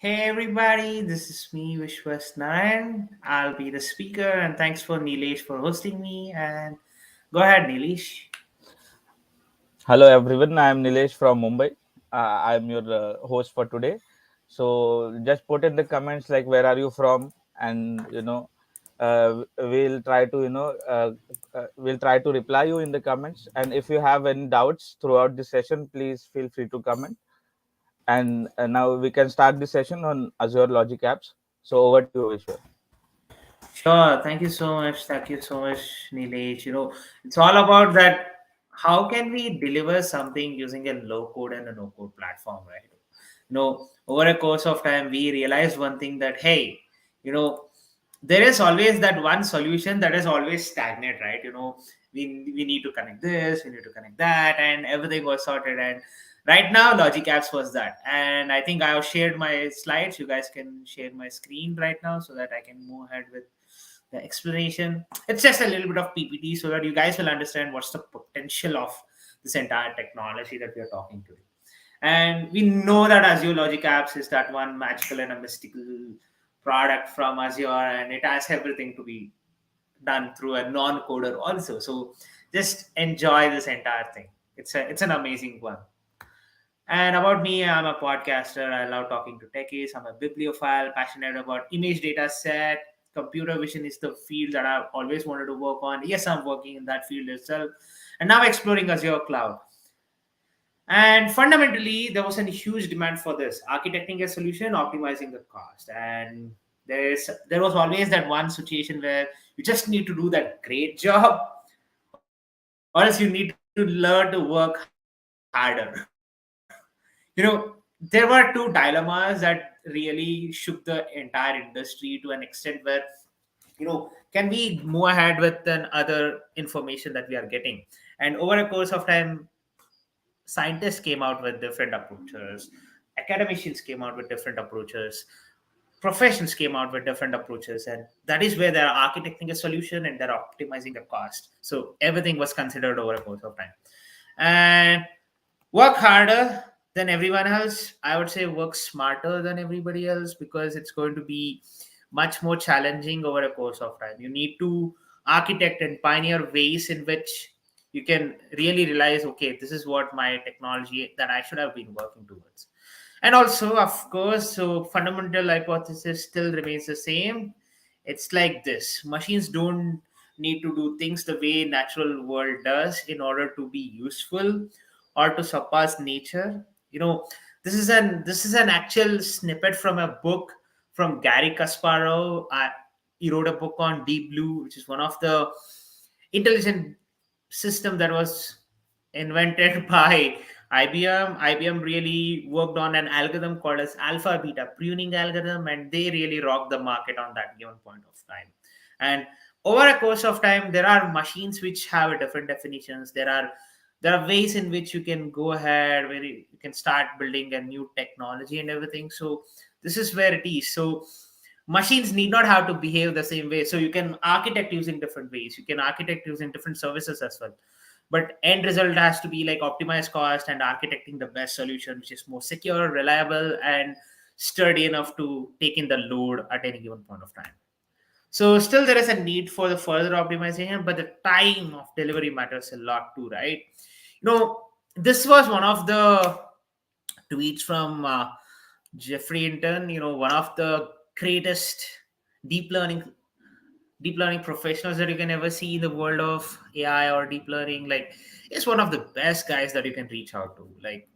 Hey everybody, this is me, Vishwas Narayan. I'll be the speaker, and thanks for Nilesh for hosting me. And go ahead, Nilesh. Hello everyone, I am Nilesh from Mumbai. I am your host for today. So just put in the comments like where are you from, and we'll try to we'll try to reply you in the comments. And if you have any doubts throughout the session, please feel free to comment. And now we can start the session on Azure Logic Apps. So over to you, Vishwa. Sure, thank you so much. Thank you so much, Nilesh. It's all about that. How can we deliver something using a low code and a no code platform, right? Over a course of time, we realized one thing that, hey, you know, there is always that one solution that is always stagnant, right? We need to connect this, we need to connect that, and everything was sorted. And right now, Logic Apps was that. And I think I have shared my slides. You guys can share my screen right now so that I can move ahead with the explanation. It's just a little bit of PPT so that you guys will understand what's the potential of this entire technology that we are talking to. And we know that Azure Logic Apps is that one magical and a mystical product from Azure, and it has everything to be done through a non-coder also. So just enjoy this entire thing. It's an amazing one. And about me, I'm a podcaster. I love talking to techies. I'm a bibliophile, passionate about image data set. Computer vision is the field that I've always wanted to work on. Yes, I'm working in that field itself. And now exploring Azure Cloud. And fundamentally, there was a huge demand for this architecting a solution, optimizing the cost. And there was always that one situation where you just need to do that great job, or else you need to learn to work harder. There were two dilemmas that really shook the entire industry to an extent where can we move ahead with an other information that we are getting. And over a course of time, scientists came out with different approaches, academicians came out with different approaches, professions came out with different approaches, and that is where they're architecting a solution and they're optimizing the cost. So everything was considered over a course of time. And work harder than everyone else, I would say work smarter than everybody else, because it's going to be much more challenging over a course of time. You need to architect and pioneer ways in which you can really realize, okay, this is what my technology that I should have been working towards. And also, of course, so fundamental hypothesis still remains the same. It's like this: machines don't need to do things the way natural world does in order to be useful or to surpass nature. This is an actual snippet from a book from Gary Kasparov. He wrote a book on Deep Blue, which is one of the intelligent system that was invented by IBM. IBM really worked on an algorithm called as alpha beta pruning algorithm, and they really rocked the market on that given point of time. And over a course of time, there are machines which have different definitions. There are ways in which you can go ahead where you can start building a new technology and everything. So this is where it is. So machines need not have to behave the same way. So you can architect using different ways, you can architect using different services as well, but end result has to be like optimize cost and architecting the best solution which is more secure, reliable, and sturdy enough to take in the load at any given point of time. So still there is a need for the further optimization, but the time of delivery matters a lot too, right? This was one of the tweets from Jeffrey Hinton, one of the greatest deep learning deep learning professionals that you can ever see in the world of AI or deep learning. Like, it's one of the best guys that you can reach out to. Like,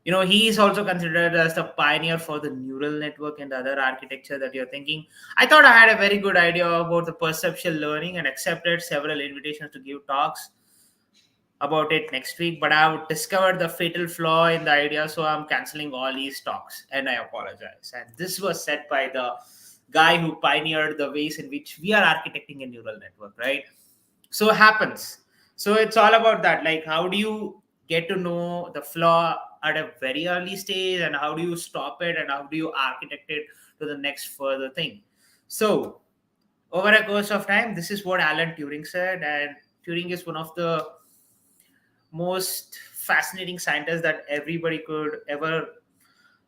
he is also considered as the pioneer for the neural network and other architecture that you're thinking. I thought I had a very good idea about the perceptual learning and accepted several invitations to give talks about it next week, but I've discovered the fatal flaw in the idea, so I'm canceling all these talks and I apologize. And this was said by the guy who pioneered the ways in which we are architecting a neural network, right? So it happens. So it's all about that. Like, how do you get to know the flaw at a very early stage, and how do you stop it, and how do you architect it to the next further thing? So over a course of time, this is what Alan Turing said, and Turing is one of the most fascinating scientists that everybody could ever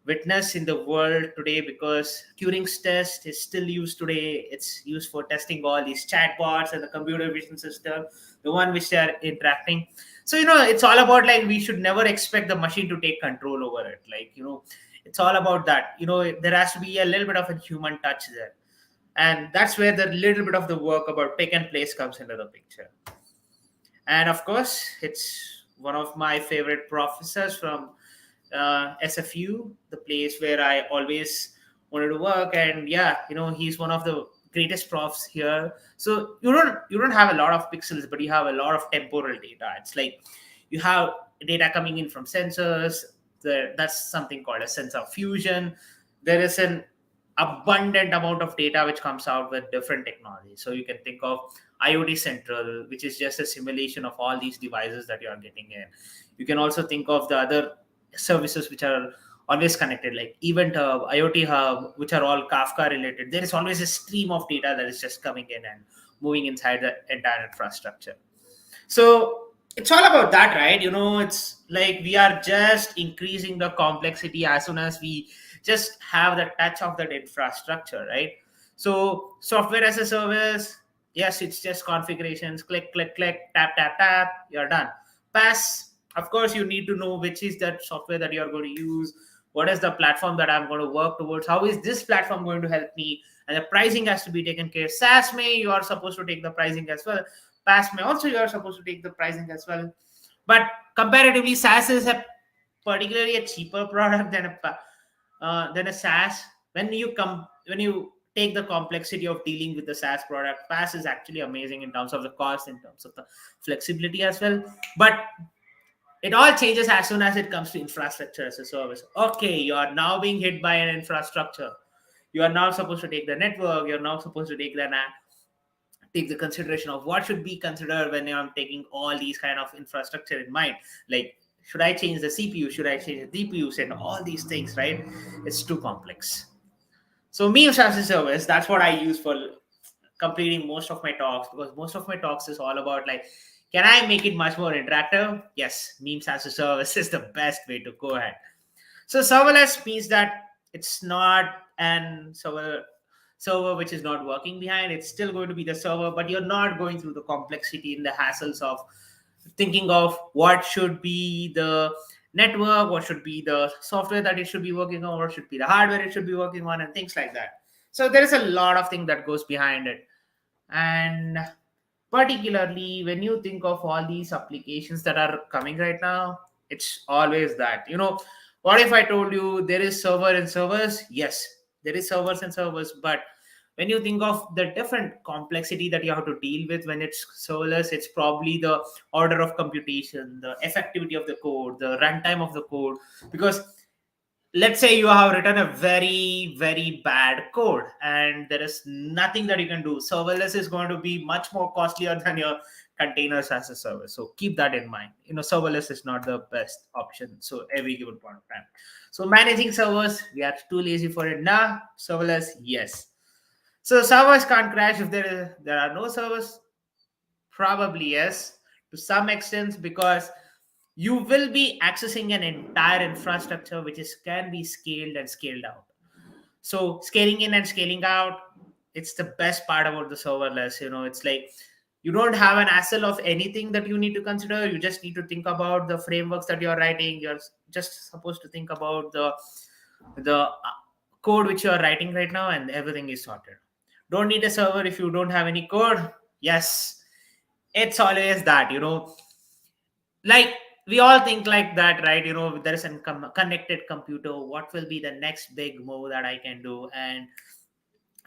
witness in the world today, because Turing's test is still used today. It's used for testing all these chatbots and the computer vision system, the one which they are interacting. So, it's all about like we should never expect the machine to take control over it. Like, it's all about that. There has to be a little bit of a human touch there. And that's where the little bit of the work about pick and place comes into the picture. And of course, it's one of my favorite professors from SFU, the place where I always wanted to work. And yeah, he's one of the greatest profs here. So you don't have a lot of pixels, but you have a lot of temporal data. It's like you have data coming in from sensors. That's something called a sensor fusion. There is an abundant amount of data which comes out with different technologies. So you can think of IoT Central, which is just a simulation of all these devices that you are getting in. You can also think of the other services which are always connected, like Event Hub, IoT Hub, which are all Kafka related. There is always a stream of data that is just coming in and moving inside the entire infrastructure. So it's all about that, right? It's like we are just increasing the complexity as soon as we just have the touch of that infrastructure, right? So software as a service, yes, it's just configurations, click, click, click, tap, tap, tap, you're done. PaaS, of course, you need to know which is that software that you're going to use, what is the platform that I'm going to work towards, how is this platform going to help me, and the pricing has to be taken care. SaaS may you are supposed to take the pricing as well. PaaS may also you are supposed to take the pricing as well. But comparatively, SaaS is particularly a cheaper product than a SaaS. When you take the complexity of dealing with the SaaS product, PaaS is actually amazing in terms of the cost, in terms of the flexibility as well. But it all changes as soon as it comes to infrastructure as a service. Okay, you are now being hit by an infrastructure. You are now supposed to take the network. You're now supposed to take the consideration of what should be considered when I'm taking all these kind of infrastructure in mind. Like, should I change the CPU? Should I change the DPUs and all these things, right? It's too complex. So memes as a service, that's what I use for completing most of my talks, because most of my talks is all about like, can I make it much more interactive? Yes, memes as a service is the best way to go ahead. So serverless means that it's not an server which is not working behind. It's still going to be the server, but you're not going through the complexity and the hassles of thinking of what should be the network, what should be the software that it should be working on, what should be the hardware it should be working on, and things like that. So there is a lot of things that goes behind it. And particularly when you think of all these applications that are coming right now, it's always that, what if I told you there is server and servers? Yes, there is servers and servers, but when you think of the different complexity that you have to deal with when it's serverless, it's probably the order of computation, the effectivity of the code, the runtime of the code. Because let's say you have written a very very bad code and there is nothing that you can do. Serverless is going to be much more costlier than your containers as a service. So keep that in mind. Serverless is not the best option so every given point of time. So managing servers, we are too lazy for it. Nah, serverless, yes. So servers can't crash if there are no servers. Probably yes, to some extent, because you will be accessing an entire infrastructure which can be scaled and scaled out. So scaling in and scaling out, it's the best part about the serverless. It's like you don't have an hassle of anything that you need to consider. You just need to think about the frameworks that you're writing. You're just supposed to think about the code which you are writing right now, and everything is sorted. Don't need a server if you don't have any code. Yes, it's always that. Like, we all think like that, right? There is a connected computer. What will be the next big move that I can do? And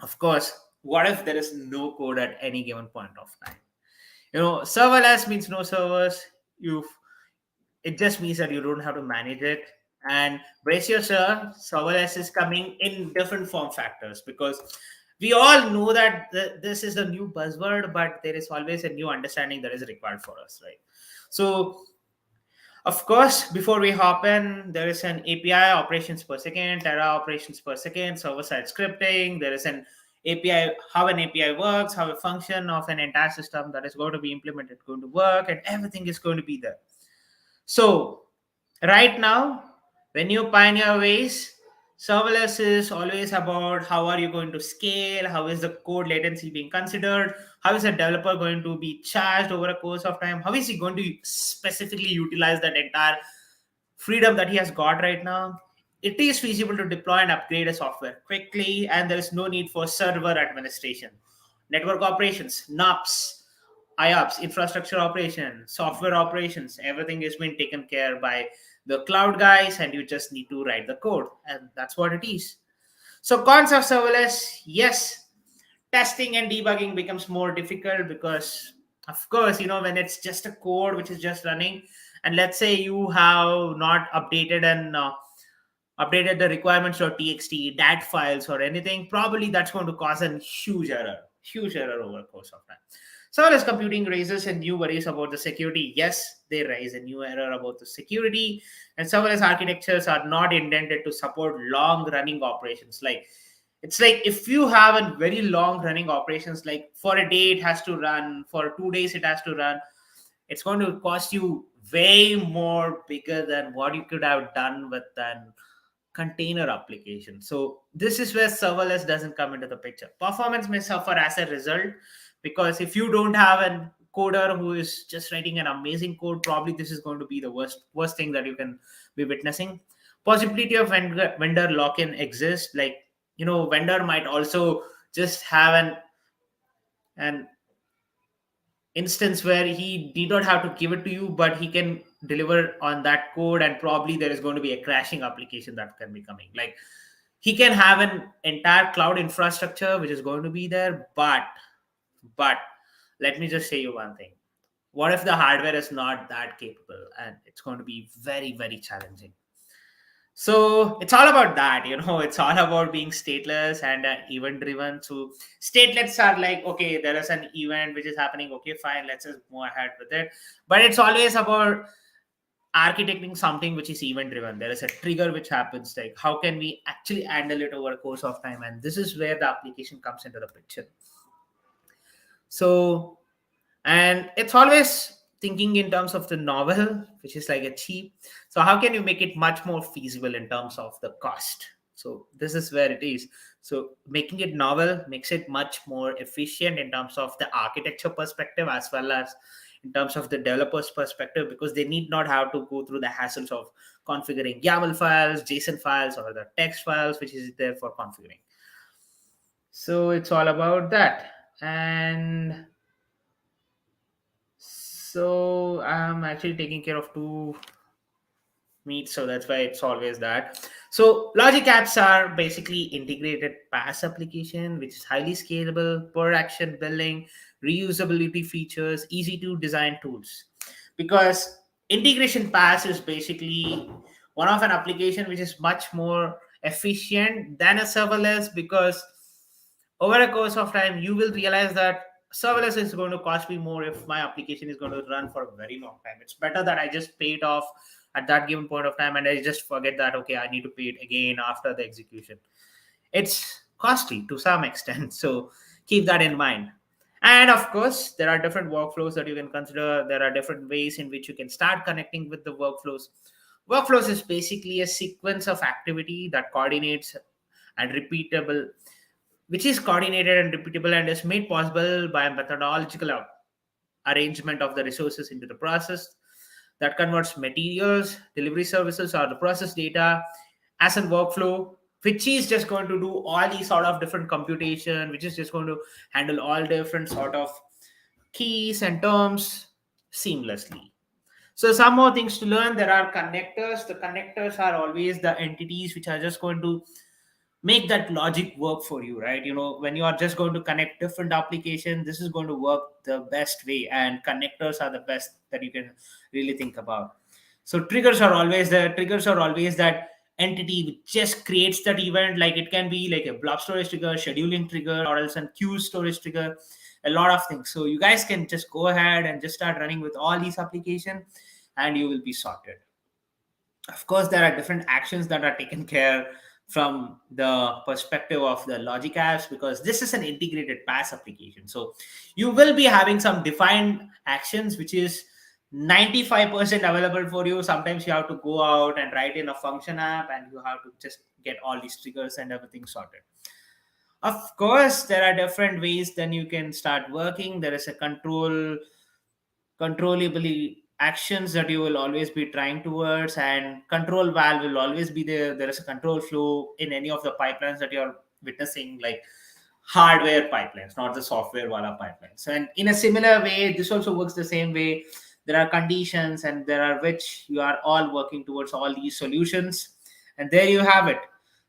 of course, what if there is no code at any given point of time? Serverless means no servers. You It just means that you don't have to manage it. And brace yourself, serverless is coming in different form factors, because we all know that this is a new buzzword, but there is always a new understanding that is required for us, right? So of course, before we hop in, there is an API, operations per second, Tera operations per second, server-side scripting. There is an API, how an API works, how a function of an entire system that is going to be implemented going to work, and everything is going to be there. So right now, when you pioneer ways, Serverless is always about how are you going to scale, how is the code latency being considered, how is a developer going to be charged over a course of time, how is he going to specifically utilize that entire freedom that he has got right now. It is feasible to deploy and upgrade a software quickly, and there is no need for server administration, network operations, NOPS, IOPS, infrastructure operations, software operations. Everything is being taken care by the cloud guys, and you just need to write the code, and that's what it is. So, cons of serverless, yes, testing and debugging becomes more difficult because, of course, when it's just a code which is just running, and let's say you have not updated the requirements or txt dat files or anything, probably that's going to cause a huge error over the course of time. Serverless computing raises a new worries about the security. Yes, they raise a new error about the security, and serverless architectures are not intended to support long running operations. Like, it's like if you have a very long running operations, like for a day it has to run, for 2 days it has to run, it's going to cost you way more bigger than what you could have done with an container application. So this is where serverless doesn't come into the picture. Performance may suffer as a result, because if you don't have a coder who is just writing an amazing code, probably this is going to be the worst thing that you can be witnessing. Possibility of vendor lock-in exists. Like, vendor might also just have an instance where he did not have to give it to you, but he can deliver on that code, and probably there is going to be a crashing application that can be coming. Like, he can have an entire cloud infrastructure which is going to be there, but let me just say you one thing. What if the hardware is not that capable, and it's going to be very, very challenging. So it's all about that. It's all about being stateless and event driven. So statelets are like, okay, there is an event which is happening, okay, fine, let's just move ahead with it. But it's always about architecting something which is event driven. There is a trigger which happens, like how can we actually handle it over a course of time, and this is where the application comes into the picture. So, and it's always thinking in terms of the novel, which is like a cheap. So how can you make it much more feasible in terms of the cost? So this is where it is. So making it novel makes it much more efficient in terms of the architecture perspective, as well as in terms of the developer's perspective, because they need not have to go through the hassles of configuring YAML files, JSON files, or the text files, which is there for configuring. So it's all about that. And so I'm actually taking care of two meets, so that's why it's always that. So Logic Apps are basically integrated PaaS application, which is highly scalable, per action billing, reusability features, easy to design tools. Because integration PaaS is basically one of an application which is much more efficient than a serverless, because over a course of time you will realize that serverless is going to cost me more if my application is going to run for a very long time. It's better that I just pay it off at that given point of time, and I just forget that, okay, I need to pay it again after the execution. It's costly to some extent, so keep that in mind. And of course, there are different workflows that you can consider. There are different ways in which you can start connecting with the workflows. Workflows is basically a sequence of activity that coordinates and repeatable, which is coordinated and repeatable, and is made possible by a methodological arrangement of the resources into the process that converts materials, delivery services, or the process data as a workflow, which is just going to do all these sort of different computation, which is just going to handle all different sort of keys and terms seamlessly. So some more things to learn. There are connectors. The connectors are always the entities which are just going to make that logic work for you, right? When you are just going to connect different applications, this is going to work the best way, and connectors are the best that you can really think about. So triggers are always there. Triggers are always that entity which just creates that event. Like, it can be like a blob storage trigger, scheduling trigger, or else a queue storage trigger, a lot of things. So you guys can just go ahead and just start running with all these applications, and you will be sorted. Of course, there are different actions that are taken care from the perspective of the Logic Apps, because this is an integrated PaaS application. So you will be having some defined actions, which is 95% available for you. Sometimes you have to go out and write in a function app, and you have to just get all these triggers and everything sorted. Of course, there are different ways then you can start working. There is a controllably actions that you will always be trying towards, and control valve will always be there. There is a control flow in any of the pipelines that you're witnessing, like hardware pipelines, not the software wala pipelines. And in a similar way, this also works the same way. There are conditions, and there are which you are all working towards all these solutions. And there you have it.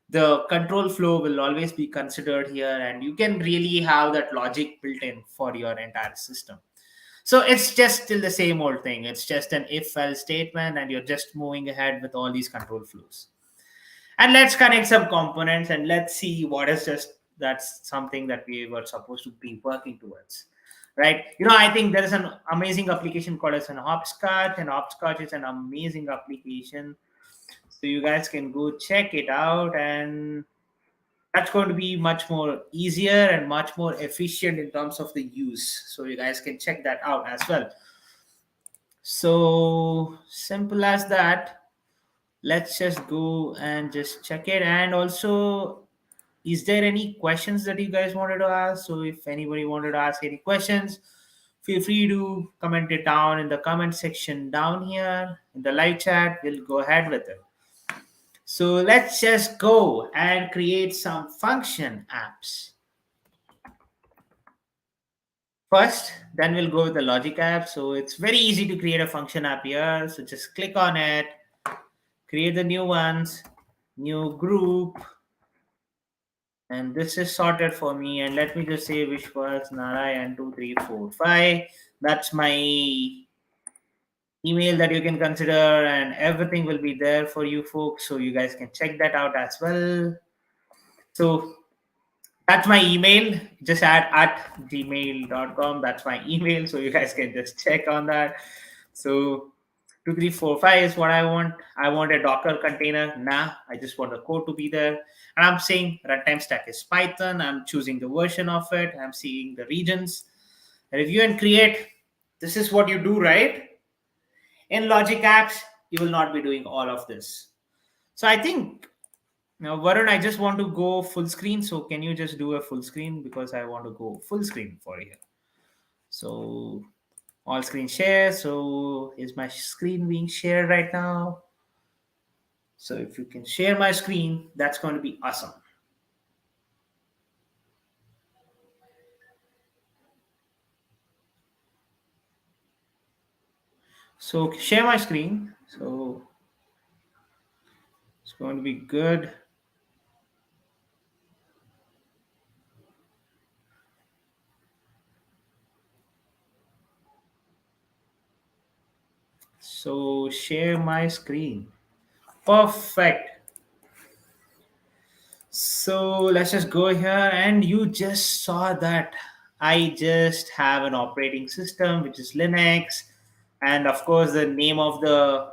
The control flow will always be considered here, and you can really have that logic built in for your entire system. So it's just still the same old thing. It's just an if else statement, and you're just moving ahead with all these control flows. And let's connect some components and let's see what is just that's something that we were supposed to be working towards. Right. I think there is an amazing application called as an Hopscotch, and Hopscotch is an amazing application. So you guys can go check it out, and that's going to be much more easier and much more efficient in terms of the use. So you guys can check that out as well. So simple as that. Let's just go and just check it. And also, is there any questions that you guys wanted to ask? So if anybody wanted to ask any questions, feel free to comment it down in the comment section down here in the live chat. We'll go ahead with it. So let's just go and create some function apps. First, then we'll go with the logic app. So it's very easy to create a function app here. So just click on it, create the new ones, new group. And this is sorted for me. And let me just say Vishwas Narayan 2345. That's my email that you can consider, and everything will be there for you folks. So you guys can check that out as well. So that's my email. Just add at gmail.com. That's my email. So you guys can just check on that. So 2345 is what I want. I want a Docker container. Nah, I just want the code to be there. And I'm saying runtime stack is Python. I'm choosing the version of it. I'm seeing the regions. Review and create. This is what you do, right? In Logic Apps, you will not be doing all of this. So I think, Varun, I just want to go full screen. So can you just do a full screen? Because I want to go full screen for you. So all screen share. So is my screen being shared right now? So if you can share my screen, that's going to be awesome. So share my screen. So it's going to be good. So share my screen. Perfect. So let's just go here, and you just saw that I just have an operating system, which is Linux. And of course, the name of the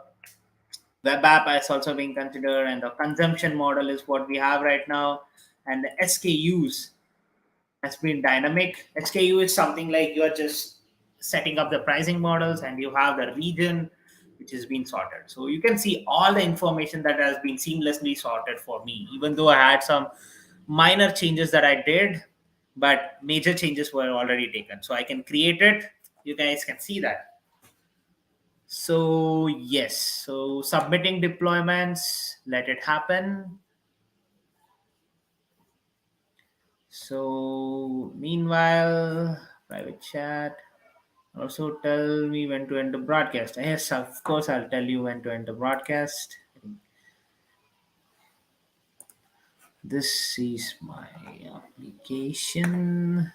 web app is also being considered, and the consumption model is what we have right now. And the SKUs has been dynamic. SKU is something like you're just setting up the pricing models, and you have the region which has been sorted. So you can see all the information that has been seamlessly sorted for me, even though I had some minor changes that I did, but major changes were already taken. So I can create it. You guys can see that. So yes, so submitting deployments, let it happen. So meanwhile, private chat. Also tell me when to end the broadcast. Yes, of course, I'll tell you when to end the broadcast. This is my application.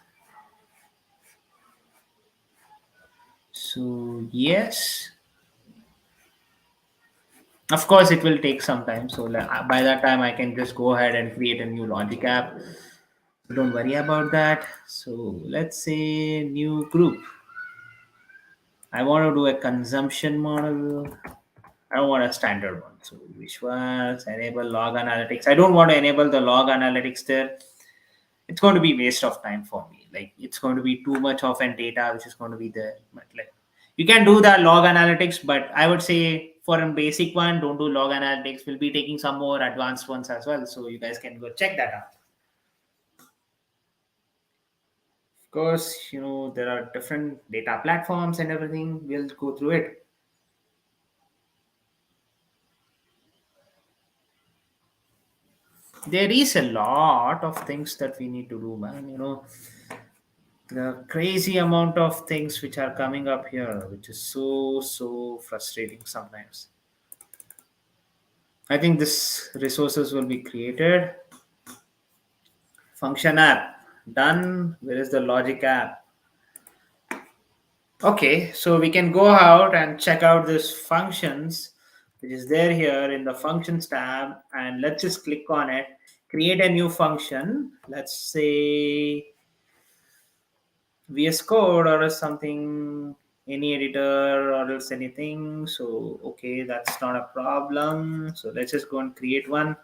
So yes. Of course, it will take some time. So by that time, I can just go ahead and create a new logic app. So don't worry about that. So let's say new group. I want to do a consumption model. I don't want a standard one. So Vishwas, enable log analytics. I don't want to enable the log analytics there. It's going to be waste of time for me. Like it's going to be too much of an data which is going to be there. But like you can do that log analytics, but I would say for a basic one, don't do log analytics. We'll be taking some more advanced ones as well, so you guys can go check that out. Of course, there are different data platforms and everything. We'll go through it. There is a lot of things that we need to do, man. The crazy amount of things which are coming up here, which is so frustrating sometimes. I think this resources will be created. Function app done. Where is the logic app? Okay, so we can go out and check out this functions, which is there here in the functions tab, and let's just click on it. Create a new function. Let's say VS Code or something, any editor or else anything. So okay, that's not a problem. So let's just go and create one.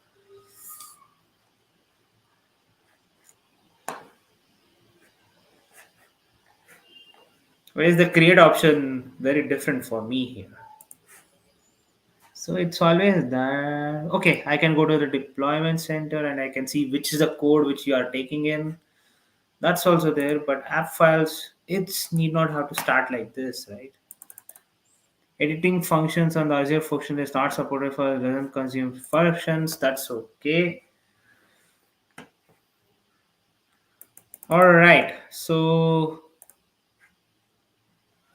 Where is the create option? Very different for me here. So it's always that. Okay, I can go to the deployment center and I can see which is the code which you are taking in. That's also there, but app files, it's need not have to start like this, right? Editing functions on the Azure function is not supported for doesn't consume functions. That's okay. All right. So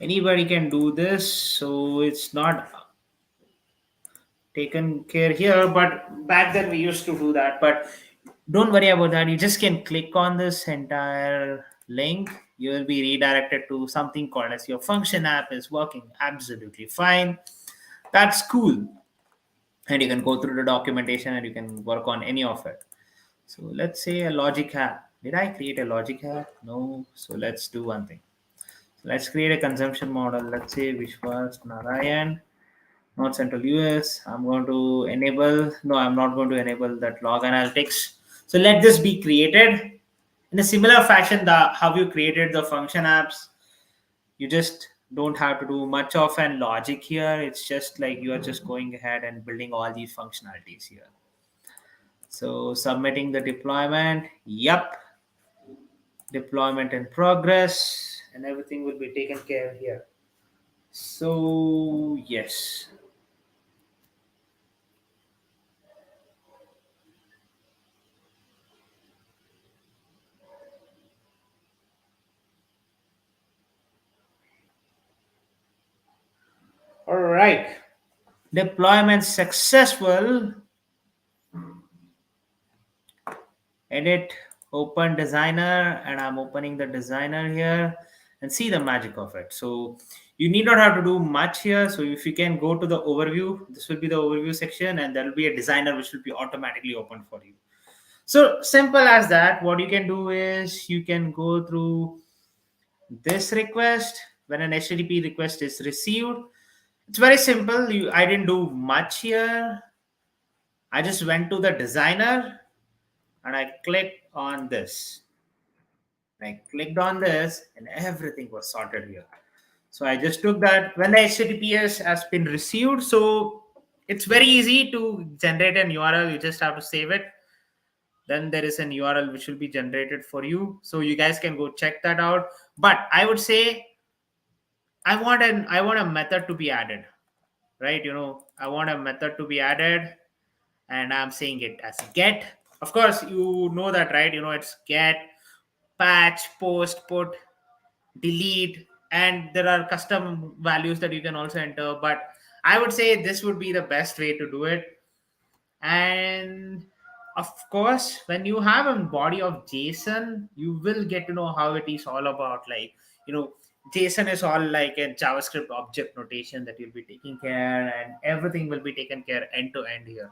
anybody can do this. So it's not taken care here, but back then we used to do that. But don't worry about that. You just can click on this entire link. You will be redirected to something called as your function app is working absolutely fine. That's cool. And you can go through the documentation and you can work on any of it. So let's say a logic app. Did I create a logic app? No. So let's do one thing. So let's create a consumption model. Let's say Vishwas Narayan, North Central US. I'm going to enable, no, I'm not going to enable that log analytics. So let this be created in a similar fashion. How you created the function apps, you just don't have to do much of an logic here. It's just like you are just going ahead and building all these functionalities here. So submitting the deployment, yep, deployment in progress, and everything will be taken care of here. So yes. All right. Deployment successful. Edit, open designer, and I'm opening the designer here and see the magic of it. So you need not have to do much here. So if you can go to the overview, this will be the overview section, and there will be a designer which will be automatically open for you. So simple as that. What you can do is you can go through this request. When an HTTP request is received, it's very simple. I didn't do much here. I just went to the designer and I clicked on this. I clicked on this and everything was sorted here. So I just took that when the HTTPS has been received. So it's very easy to generate an URL. You just have to save it. Then there is an URL which will be generated for you. So you guys can go check that out. But I would say I want a method to be added, right? I want a method to be added, and I'm saying it as get. Of course, you know that, right? It's get, patch, post, put, delete, and there are custom values that you can also enter. But I would say this would be the best way to do it. And of course, when you have a body of JSON, you will get to know how it is all about. Like, JSON is all like a JavaScript object notation that you'll be taking care, and everything will be taken care end to end here.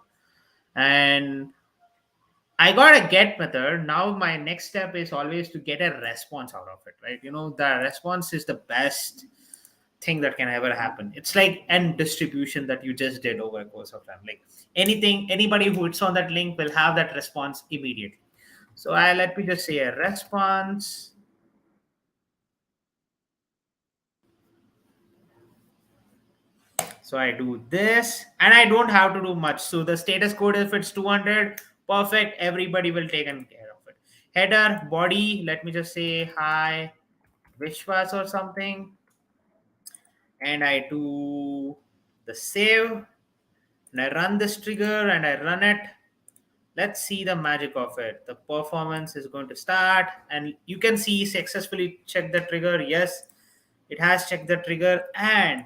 And I got a get method. Now my next step is always to get a response out of it, right? The response is the best thing that can ever happen. It's like an distribution that you just did over a course of time. Like anybody who hits on that link will have that response immediately. So let me just say a response. So I do this and I don't have to do much. So the status code, if it's 200, perfect. Everybody will take care of it. Header, body, let me just say hi, Vishwas or something. And I do the save and I run this trigger and I run it. Let's see the magic of it. The performance is going to start and you can see successfully check the trigger. Yes, it has checked the trigger, and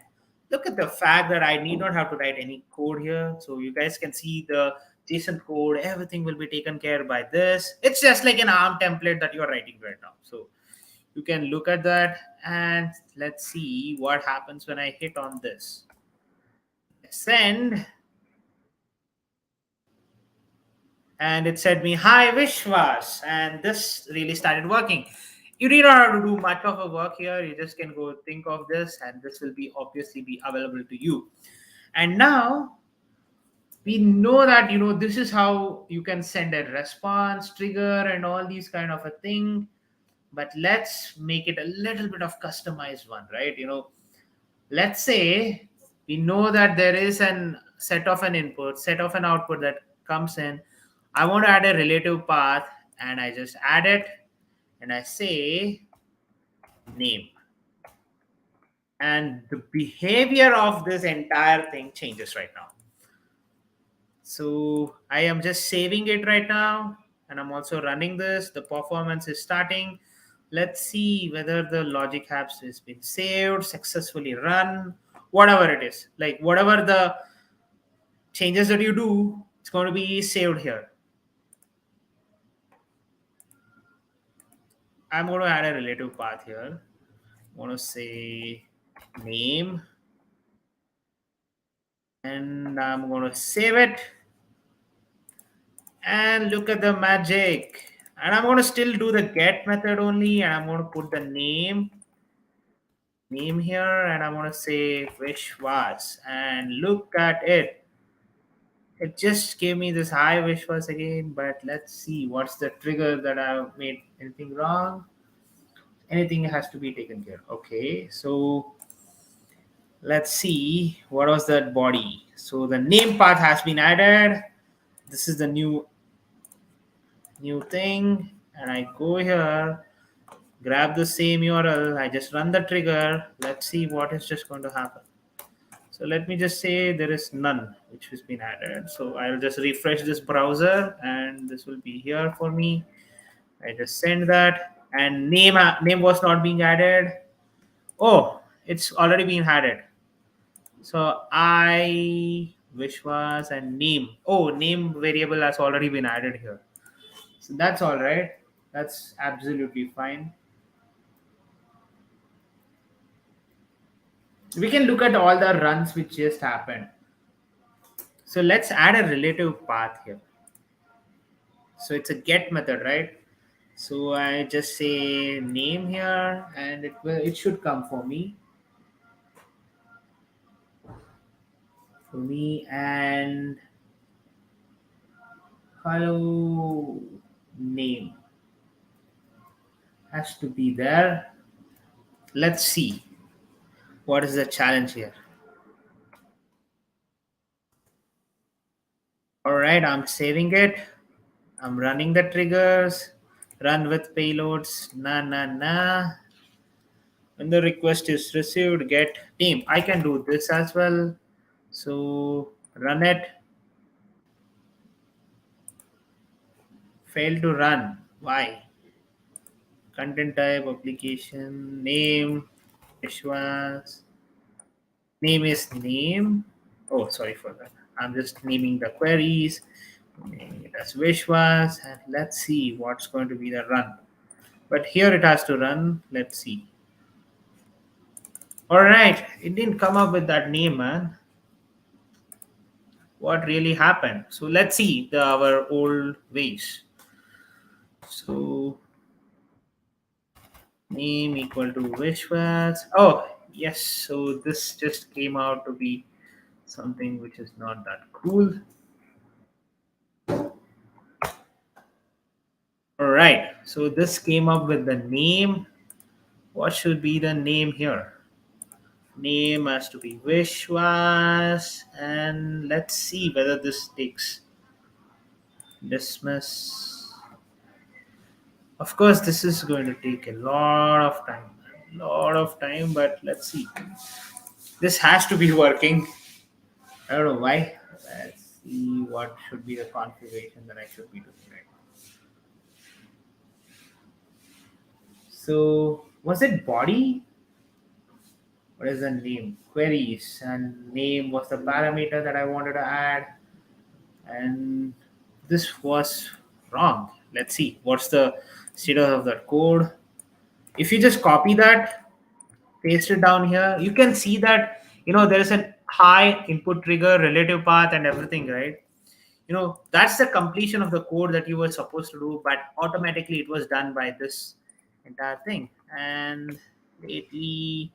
look at the fact that I need not have to write any code here. So you guys can see the JSON code, everything will be taken care by this. It's just like an ARM template that you're writing right now. So you can look at that and let's see what happens when I hit on this. Send, and it said me, hi Vishwas, and this really started working. You need not have to do much of a work here. You just can go think of this and this will be obviously be available to you. And now we know that, this is how you can send a response trigger and all these kind of a thing. But let's make it a little bit of customized one, right? Let's say we know that there is an set of an input, set of an output that comes in. I want to add a relative path and I just add it and I say name. And the behavior of this entire thing changes right now. So I am just saving it right now and I'm also running this. The performance is starting. Let's see whether the logic apps has been saved, successfully run, whatever it is. Like whatever the changes that you do, it's going to be saved here. I'm going to add a relative path here. I want to say name and I'm going to save it and look at the magic. And I'm going to still do the get method only and I'm going to put the name here and I'm going to say Vishwas and look at it. It just gave me this hi Vishwas again, but let's see what's the trigger that I made anything wrong. Anything has to be taken care. Okay, so let's see what was that body. So the name path has been added. This is the new thing and I go here, grab the same URL, I just run the trigger. Let's see what is just going to happen. So let me just say there is none which has been added. So I'll just refresh this browser and this will be here for me. I just send that and name was not being added. Oh, it's already been added. So Vishwas and name. Oh, name variable has already been added here. So that's all right. That's absolutely fine. We can look at all the runs which just happened. So let's add a relative path here. So it's a get method, right? So I just say name here and it should come for me. And hello name has to be there. Let's see what is the challenge here. All right, I'm saving it. I'm running the triggers. Run with payloads. Nah. When the request is received, get name. I can do this as well. So run it. Fail to run. Why? Content type, application, name, Vishwas. Name is name. Oh, sorry for that. I'm just naming the queries. Naming it as Vishwas. And let's see what's going to be the run. But here it has to run. Let's see. All right. It didn't come up with that name, man. What really happened? So let's see our old ways. So name equal to Vishwas. Oh, yes. So this just came out to be something which is not that cool. All right. So this came up with the name. What should be the name here? Name has to be Vishwas, and let's see whether this takes dismiss. Of course, this is going to take a lot of time, but let's see. This has to be working. I don't know why. Let's see what should be the configuration that I should be doing right now. So, was it body? What is the name? Queries, and name was the parameter that I wanted to add, and this was wrong. Let's see what's the status of that code. If you just copy that, paste it down here, you can see that there is a high input trigger, relative path, and everything, right? That's the completion of the code that you were supposed to do, but automatically it was done by this entire thing. And lately,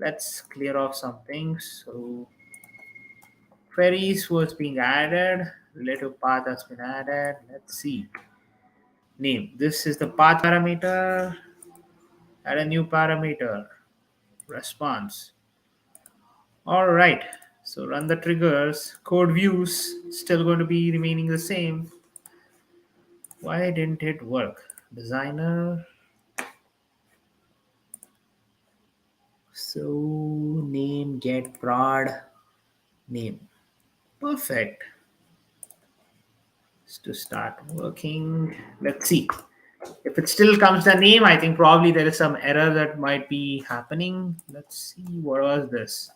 let's clear off some things. So queries was being added, relative path has been added. Let's see. Name, this is the path parameter. Add a new parameter, response. All right, so run the triggers. Code views still going to be remaining the same. Why didn't it work? Designer. So name get prod name. Perfect. To start working. Let's see. If it still comes the name, I think probably there is some error that might be happening. Let's see, what was this?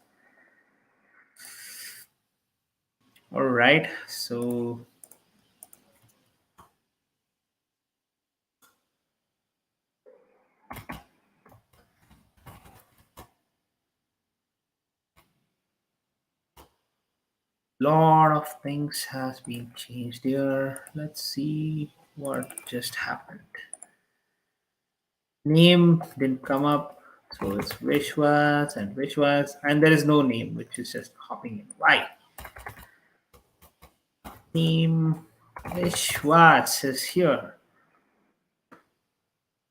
All right, so lot of things has been changed here. Let's see what just happened. Name didn't come up, so it's Vishwas, and there is no name, which is just hopping in. Why? Name Vishwas is here.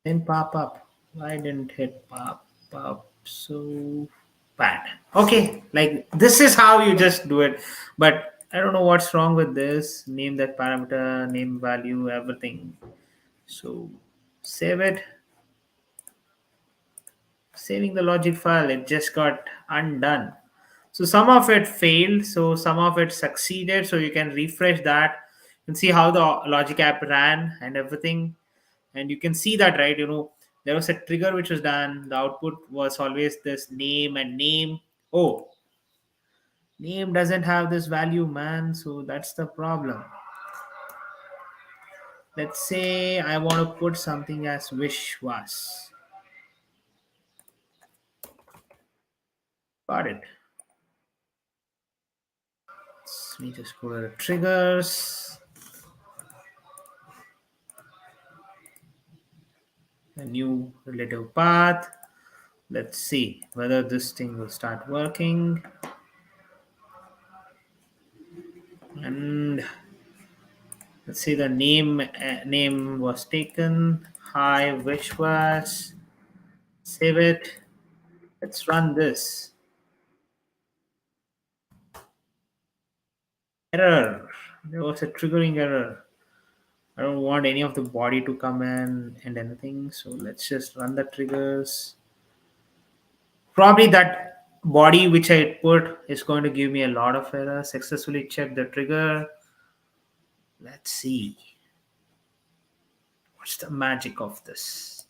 Didn't pop up. Why didn't it pop up so bad? Okay, like this is how you just do it, but I don't know what's wrong with this. Name that parameter, name value, everything. So save it. Saving the logic file, it just got undone. So some of it failed, so some of it succeeded. So you can refresh that and see how the logic app ran and everything. And you can see that, right? There was a trigger which was done. The output was always this name and name. Oh, name doesn't have this value, man. So that's the problem. Let's say I want to put something as wish was. Got it. Let me just go to the triggers. A new relative path. Let's see whether this thing will start working. And let's see, the name was taken. Hi, wish was. Save it. Let's run this. Error. There was a triggering error. I don't want any of the body to come in and anything. So let's just run the triggers. Probably that body which I put is going to give me a lot of errors. Successfully check the trigger. Let's see. What's the magic of this?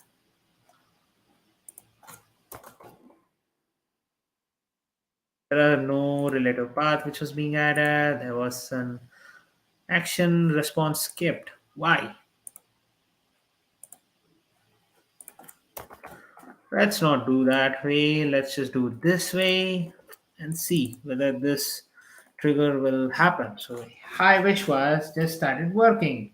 There are no relative path which was being added. There was an action response skipped. Why? Let's not do that way. Let's just do it this way and see whether this trigger will happen. So hi wish was just started working.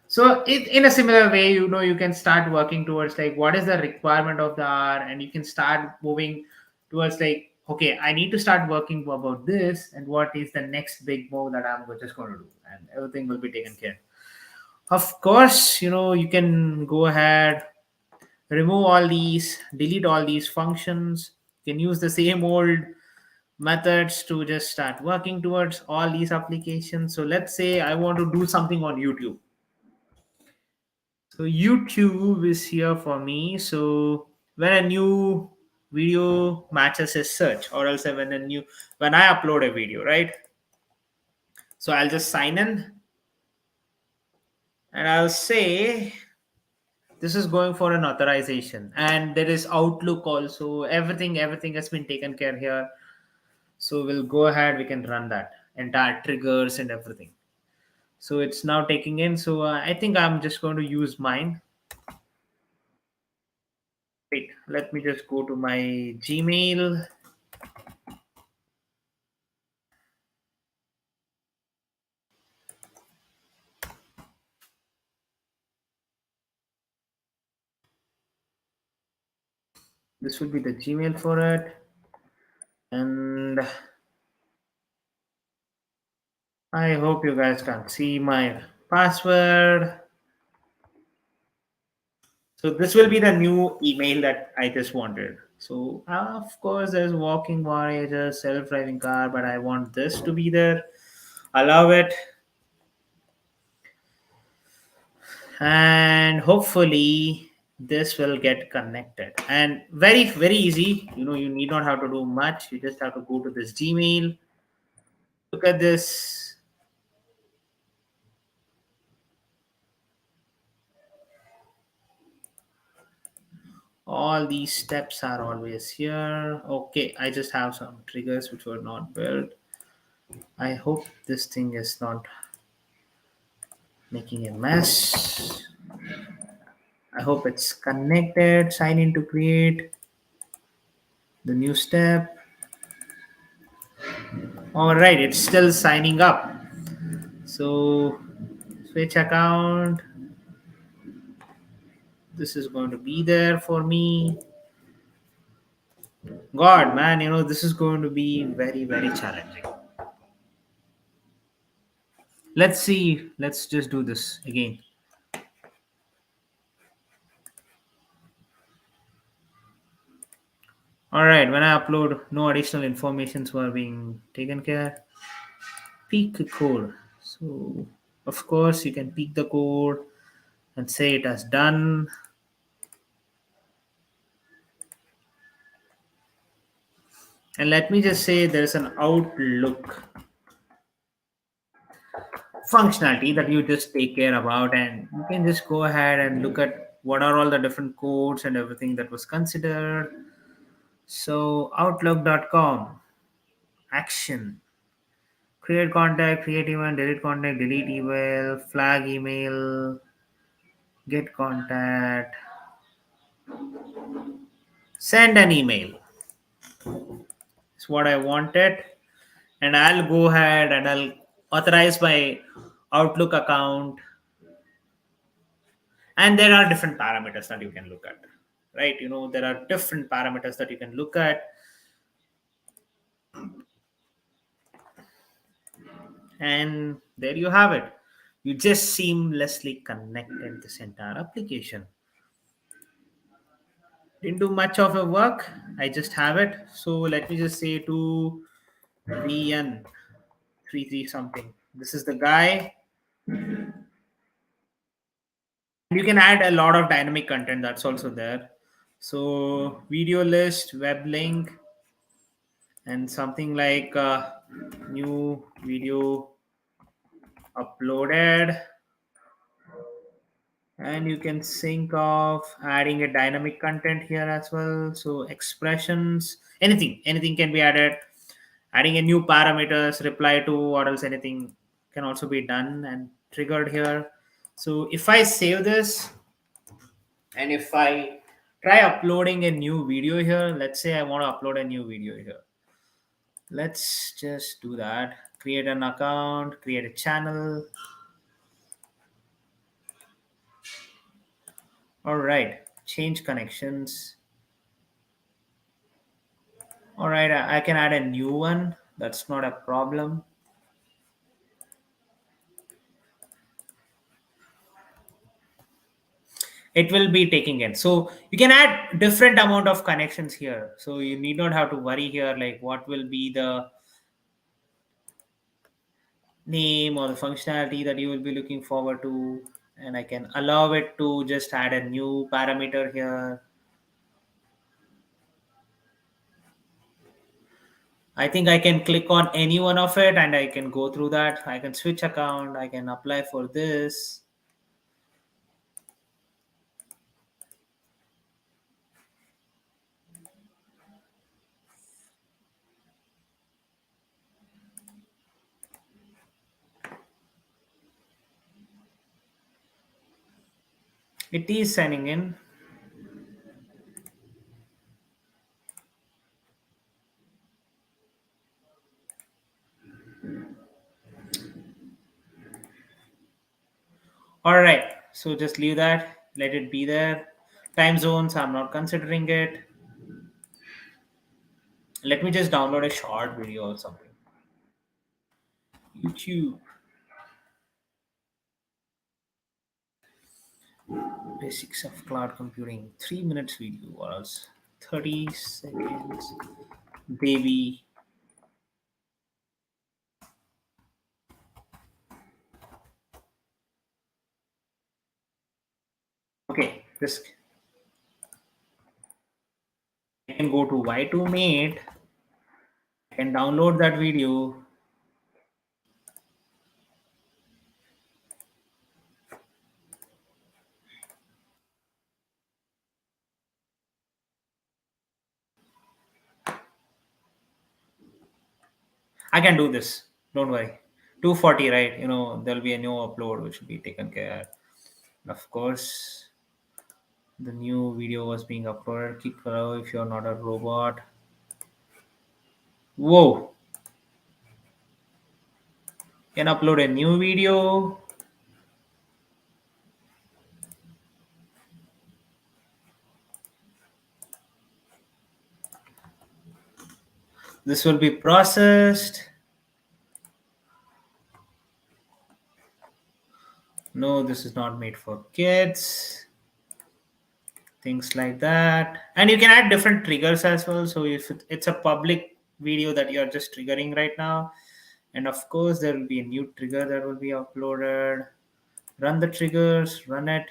So in a similar way, you can start working towards like what is the requirement of the hour, and you can start moving towards like, okay, I need to start working about this, and what is the next big move that I'm just going to do, and everything will be taken care. Of course, you can go ahead, remove all these, delete all these functions. You can use the same old methods to just start working towards all these applications. So let's say I want to do something on YouTube. So YouTube is here for me. So when a new video matches a search, or else when I upload a video, right? So I'll just sign in and I'll say this is going for an authorization, and there is Outlook also. Everything has been taken care here. So we'll go ahead. We can run that entire triggers and everything. So it's now taking in. So I think I'm just going to use mine. Wait, let me just go to my Gmail. This will be the Gmail for it. And I hope you guys can see my password. So this will be the new email that I just wanted. So of course there's walking voyager, self-driving car, but I want this to be there. Allow it. And hopefully this will get connected. And very easy. You need not have to do much. You just have to go to this Gmail. Look at this. All these steps are always here. Okay, I just have some triggers which were not built. I hope this thing is not making a mess. I hope it's connected. Sign in to create the new step. All right, it's still signing up. So switch account. This is going to be there for me. God, man, this is going to be very challenging. Let's see. Let's just do this again. All right, when I upload, no additional informations were being taken care. Peek code. So, of course, you can peek the code and say it has done. And let me just say there's an Outlook functionality that you just take care about, and you can just go ahead and look at what are all the different codes and everything that was considered. So, Outlook.com action. Create contact, create email, delete contact, delete email, flag email, get contact, send an email. It's what I wanted. And I'll go ahead and I'll authorize my Outlook account. And there are different parameters that you can look at, right? There are different parameters that you can look at. And there you have it. You just seamlessly connected this entire application. Didn't do much of a work. I just have it. So let me just say to VN33 something. This is the guy. You can add a lot of dynamic content that's also there. So video list, web link, and something like new video uploaded. And you can think of adding a dynamic content here as well. So expressions, anything can be added. Adding a new parameters, reply to, or else anything can also be done and triggered here. So if I save this and if I try uploading a new video here, let's say I want to upload a new video here. Let's just do that. Create an account, create a channel. All right, change connections. All right, I can add a new one. That's not a problem. it will be taking in. So you can add different amount of connections here, so you need not have to worry here like what will be the name or the functionality that you will be looking forward to. And I can allow it to just add a new parameter here. I think I can click on any one of it and I can go through that. I can switch account, I can apply for this. It is signing in. All right, so just leave that, let it be there. Time zones, I'm not considering it. Let me just download a short video or something. YouTube. Basics of cloud computing. 3 minutes video or else 30 seconds. Baby. Okay, this I can go to Y2Mate. I can download that video. I can do this. Don't worry. 240, right? There'll be a new upload which will be taken care. Of course, the new video was being uploaded. Keep follow if you're not a robot. Whoa! Can upload a new video. This will be processed. No, this is not made for kids. Things like that. And you can add different triggers as well. So if it's a public video that you're just triggering right now, and of course there will be a new trigger that will be uploaded. Run the triggers, run it.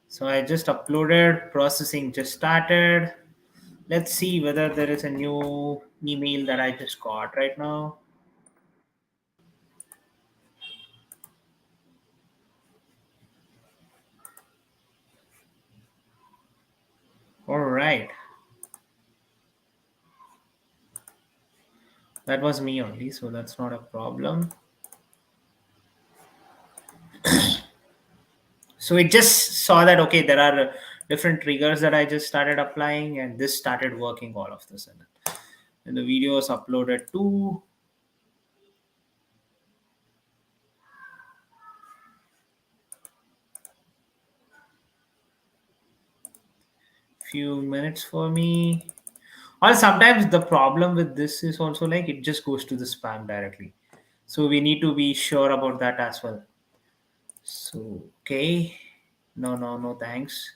So I just uploaded, processing just started. Let's see whether there is a new email that I just got right now. All right. That was me only, so that's not a problem. So it just saw that, okay, there are different triggers that I just started applying, and this started working all of this. And the video was uploaded to few minutes for me. Or sometimes the problem with this is also like it just goes to the spam directly. So we need to be sure about that as well. So, okay. No, thanks.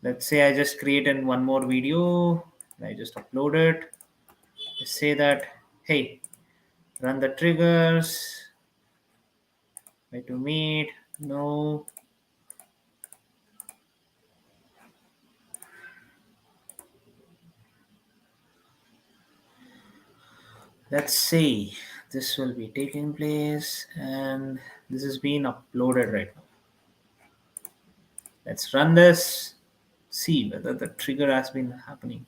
Let's say I just created one more video. I just upload it. I say that, hey, run the triggers. Way to meet. No. Let's see. This will be taking place and this is being uploaded right now. Let's run this. See whether the trigger has been happening.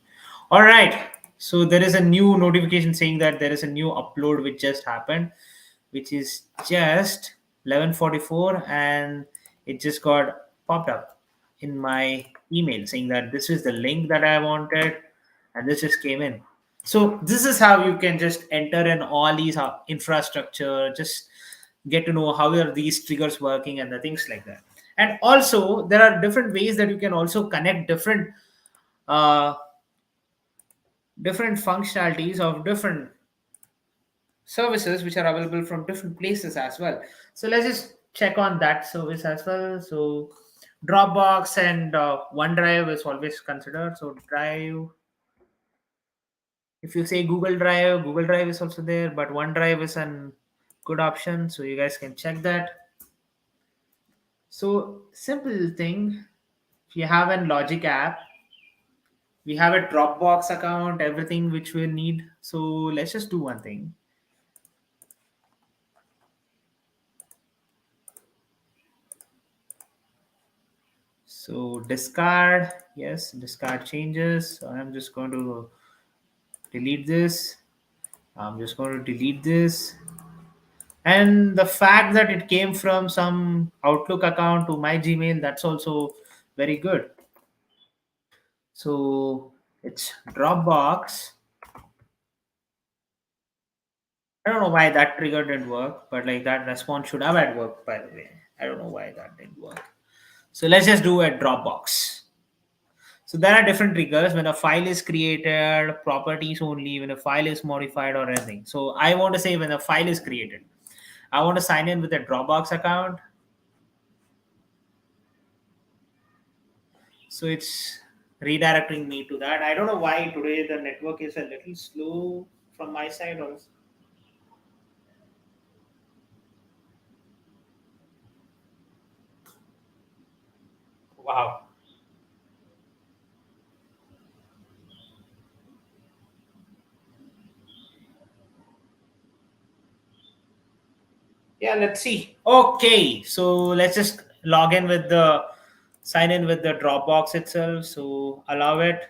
All right. So there is a new notification saying that there is a new upload which just happened, which is just 11:44, and it just got popped up in my email saying that this is the link that I wanted, and this just came in. So this is how you can just enter in all these infrastructure, just get to know how are these triggers working and the things like that. And also there are different ways that you can also connect uh, different functionalities of different services which are available from different places as well. So let's just check on that service as well. So Dropbox and OneDrive is always considered. So Drive, if you say Google Drive is also there, but OneDrive is an good option. So you guys can check that. So simple thing, if you have a Logic app, we have a Dropbox account, everything which we need. So let's just do one thing. So discard, yes, discard changes. So I'm just going to delete this. I'm just going to delete this. And the fact that it came from some Outlook account to my Gmail, that's also very good. So it's Dropbox. I don't know why that trigger didn't work, but like that response should have had worked, by the way. I don't know why that didn't work. So let's just do a Dropbox. So there are different triggers when a file is created, properties only, when a file is modified or anything. So I want to say when a file is created, I want to sign in with a Dropbox account. So it's redirecting me to that. I don't know why today the network is a little slow from my side also. Wow. Yeah, let's see. Okay, so let's just log in with the sign in with the Dropbox itself. So allow it,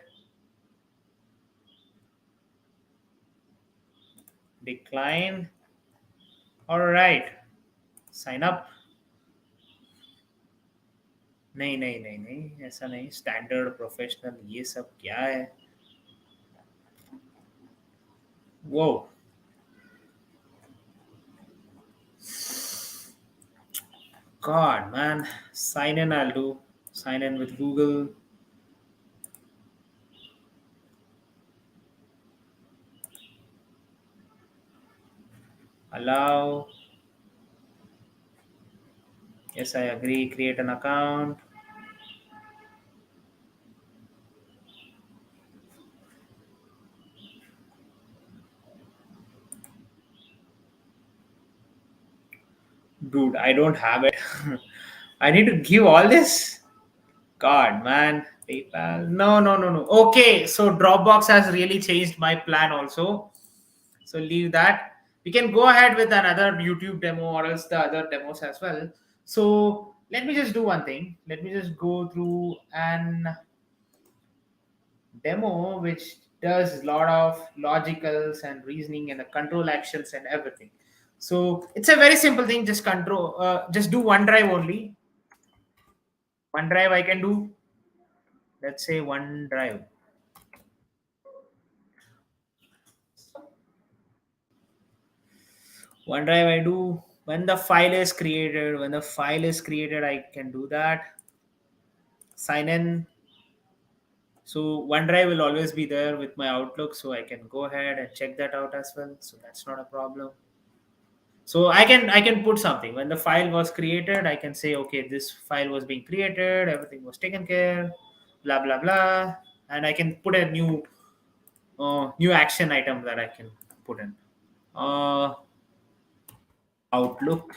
decline. All right, sign up. नहीं नहीं नहीं नहीं ऐसा नहीं standard professional ये सब क्या है वो God man, sign in I'll do. Sign in with Google. Allow. Yes, I agree. Create an account. Dude, I don't have it. I need to give all this. God, man. PayPal. No, no, no, no. Okay, so Dropbox has really changed my plan also. So leave that. We can go ahead with another YouTube demo or else the other demos as well. So let me just do one thing. Let me just go through an demo which does a lot of logicals and reasoning and the control actions and everything. So it's a very simple thing. Just do OneDrive only. OneDrive I can do. Let's say OneDrive. OneDrive I do. When the file is created, I can do that. Sign in. So OneDrive will always be there with my Outlook, so I can go ahead and check that out as well. So that's not a problem. So I can put something when the file was created. I can say, okay, this file was being created, everything was taken care, blah blah blah, and I can put a new action item that I can put in. Outlook.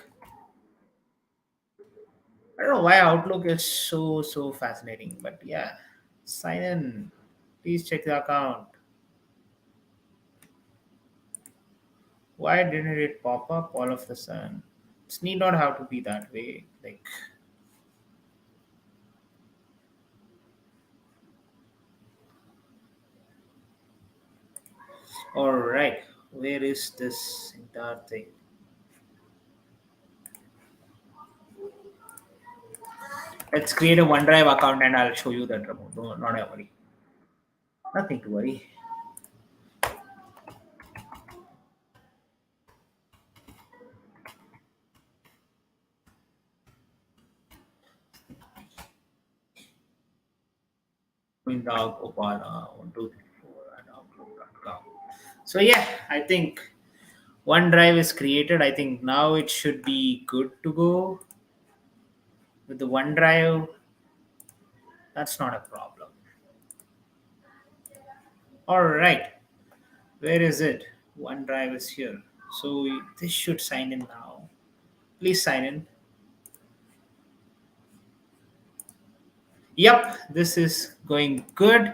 I don't know why Outlook is so fascinating, but yeah, sign in. Please check the account. Why didn't it pop up all of the sudden? It need not have to be that way. Like, all right, where is this entire thing? Let's create a OneDrive account and I'll show you that remote. No, not a worry. Nothing to worry. Window Gopala 1234 at outlook.com. So yeah, I think OneDrive is created. I think now it should be good to go. with the OneDrive, that's not a problem. All right, where is it? OneDrive is here. So this should sign in now. Please sign in. Yep, this is going good.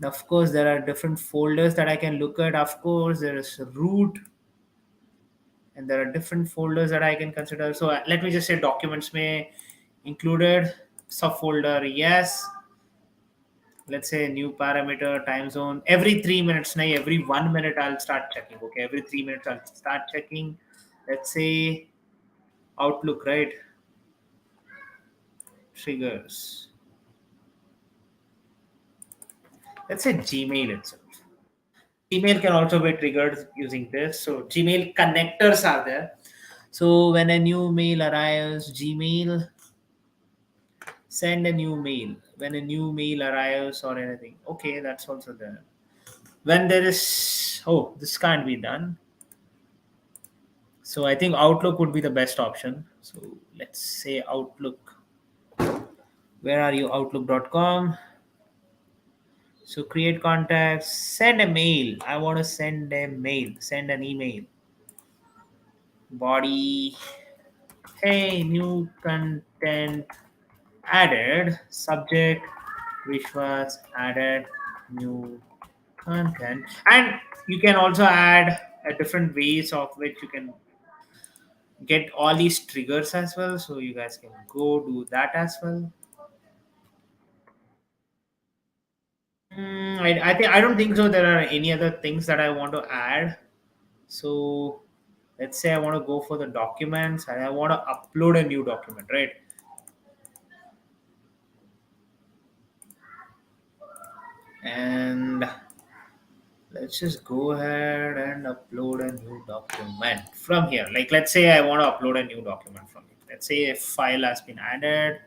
Of course, there are different folders that I can look at. Of course, there is root, and there are different folders that I can consider. So let me just say documents may included subfolder. Yes. Let's say new parameter time zone every 3 minutes. Now, every 1 minute I'll start checking. Okay, every 3 minutes I'll start checking. Let's say Outlook, right? Triggers. Let's say Gmail itself. Gmail can also be triggered using this. So Gmail connectors are there. So when a new mail arrives, Gmail send a new mail. When a new mail arrives or anything, okay, that's also there. When there is, oh, this can't be done. So I think Outlook would be the best option. So let's say Outlook. Where are you? Outlook.com. So create contacts, send a mail. I want to send a mail, send an email. Body, hey, new content added. Subject, which was added new content. And you can also add a different ways of which you can get all these triggers as well. So you guys can go do that as well. I don't think so. There are any other things that I want to add. So let's say I want to go for the documents and I want to upload a new document, right? And let's just go ahead and upload a new document from here. Like let's say I want to upload a new document from here. Let's say a file has been added.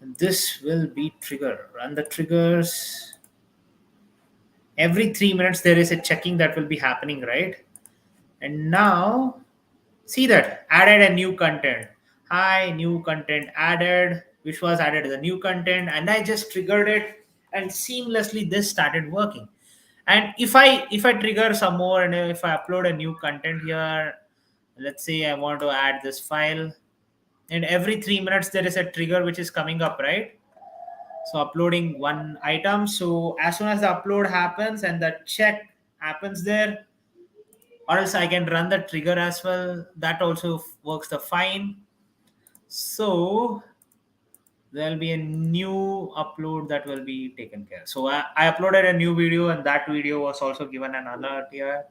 And this will be trigger. Run the triggers. Every 3 minutes there is a checking that will be happening, right? And now see that added a new content. Hi, new content added, which was added as a new content, and I just triggered it, and seamlessly this started working. And if I trigger some more, and if I upload a new content here, let's say I want to add this file, and every 3 minutes there is a trigger which is coming up, right? So uploading one item. So as soon as the upload happens and the check happens there, or else I can run the trigger as well. That also works the fine. So there'll be a new upload that will be taken care. So I uploaded a new video, and that video was also given an alert here.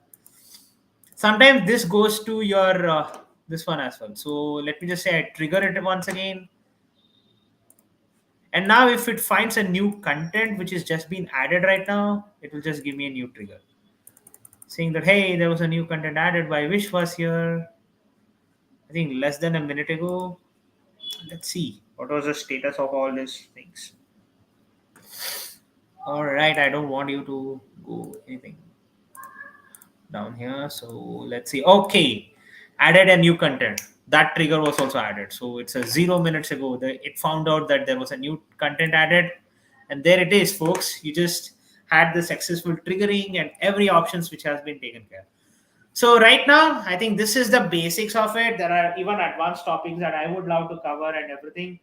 Sometimes this goes to your this one as well. So let me just say I trigger it once again. And now if it finds a new content which is just been added right now, it will just give me a new trigger saying that, hey, there was a new content added by Wish was here. I think less than a minute ago. Let's see what was the status of all these things. All right, I don't want you to go anything down here. So let's see. Okay, added a new content. That trigger was also added. So it's a 0 minutes ago. It found out that there was a new content added, and there it is, folks. You just had the successful triggering and every options which has been taken care. So right now, I think this is the basics of it. There are even advanced topics that I would love to cover and everything.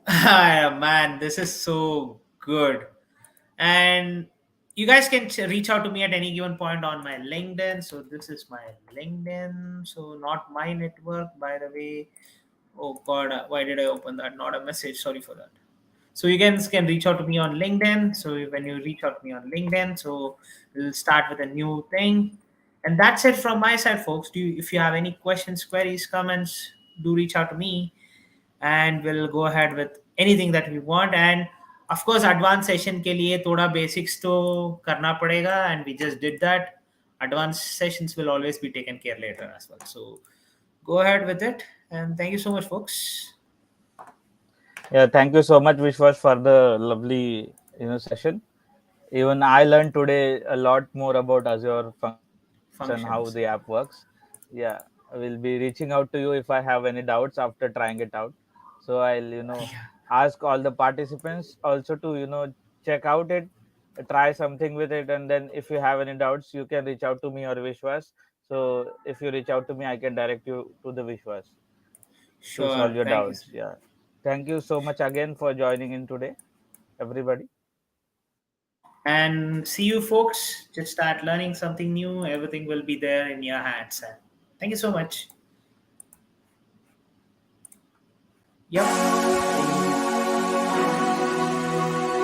Man, this is so good. And you guys can reach out to me at any given point on my LinkedIn. So this is my LinkedIn. So not my network, by the way. Oh God, why did I open that? Not a message. Sorry for that. So you guys can reach out to me on LinkedIn. So when you reach out to me on LinkedIn, so we'll start with a new thing. And that's it from my side, folks. If you have any questions, queries, comments, do reach out to me, and we'll go ahead with anything that we want. And of course, advanced session के लिए थोड़ा basics तो करना पड़ेगा, and we just did that. Advanced sessions will always be taken care later as well. So go ahead with it, and thank you so much, folks. Yeah, thank you so much, Vishwas, for the lovely session. Even I learned today a lot more about Azure function, how Functions. the app works. Yeah. will be reaching out to you if I have any doubts after trying it out. So I'll, ask all the participants also to, check out it, try something with it, and then if you have any doubts, you can reach out to me or Vishwas. So if you reach out to me, I can direct you to the Vishwas to solve Sure. your Thank you. doubts. Yeah. Thank you so much again for joining in today, everybody. And see you, folks. Just start learning something new. Everything will be there in your hands. And thank you so much. Yep.